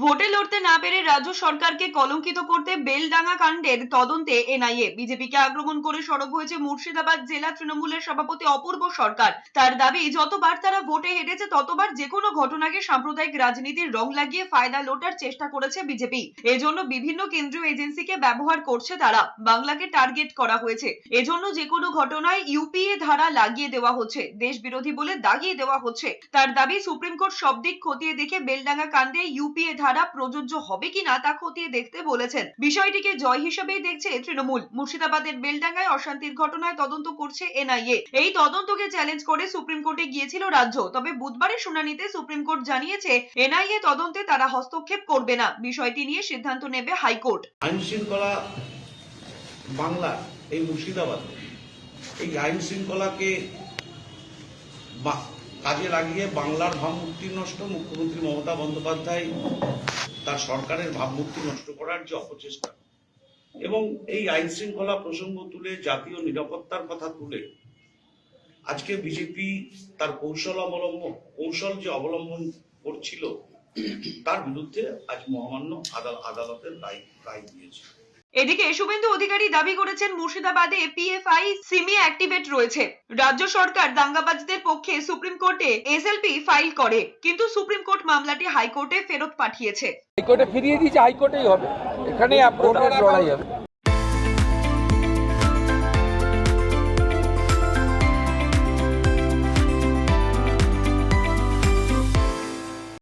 ভোটে লড়তে না পেরে রাজ্য সরকারকে কলঙ্কিত করতে বেলডাঙ্গা কাণ্ডের তদন্তে এনআইএ। বিজেপিকে আক্রমণ করে সরব হয়েছে মুর্শিদাবাদ জেলা তৃণমূলের সভাপতি অপূর্ব সরকার। তার দাবি, যতবার তারা ভোটে হেরেছে ততবার যে কোনো ঘটনাকে সাম্প্রদায়িক রাজনীতির রং লাগিয়ে ফায়দা লোটার চেষ্টা করেছে বিজেপি। এজন্য বিভিন্ন কেন্দ্রীয় এজেন্সিকে ব্যবহার করছে তারা। বাংলাকে টার্গেট করা হয়েছে। এজন্য যে কোনো ঘটনায় ইউপিএ ধারা লাগিয়ে দেওয়া হচ্ছে, দেশ বিরোধী বলে দাগিয়ে দেওয়া হচ্ছে। তার দাবি, সুপ্রিম কোর্ট সব দিক খতিয়ে দেখে বেলডাঙ্গা কাণ্ডে ইউপিএ ধারা প্রযোজ্য হবে কিনা তা খতিয়ে দেখতে বলেছেন। বিষয়টিকে জয় হিসেবেই দেখছে তৃণমূল। মুর্শিদাবাদের বেলডাঙ্গায় অশান্তির ঘটনায় তদন্ত করছে এনআইএ। এই তদন্তকে চ্যালেঞ্জ করে সুপ্রিম কোর্টে গিয়েছিল রাজ্য। তবে বুধবারের শুনানিতে সুপ্রিম কোর্ট জানিয়েছে এনআইএ তদন্তে তারা হস্তক্ষেপ করবে না। বিষয়টি নিয়ে সিদ্ধান্ত নেবে হাইকোর্ট। আইন শৃঙ্খলা বাংলা এই মুর্শিদাবাদ এই আইন শৃঙ্খলাকে কাজে লাগিয়ে বাংলার ভাবমূর্তি নষ্ট, মুখ্যমন্ত্রী মমতা বন্দ্যোপাধ্যায় তার সরকারের ভাবমূর্তি নষ্ট করার যে অপচেষ্টা, এবং এই আইন শৃঙ্খলা প্রসঙ্গ তুলে জাতীয় নিরাপত্তার কথা তুলে আজকে বিজেপি তার কৌশল যে অবলম্বন করছিল তার বিরুদ্ধে আজ মহামান্য আদালতের রায় দিয়েছে। এদিকে শুভেন্দু অধিকারী দাবি করেছেন, মুর্শিদাবাদে পিএফআই সিমি অ্যাক্টিভেট রয়েছে। রাজ্য সরকার দাঙ্গাবাজদের পক্ষে সুপ্রিম কোর্টে এসএলপি ফাইল করে, কিন্তু সুপ্রিম কোর্ট মামলাটি হাইকোর্টে ফেরত পাঠিয়েছে। হাইকোর্টে ফিরিয়ে দিয়েছে, হাইকোর্টেই হবে, এখানে আপনার লড়াই হবে।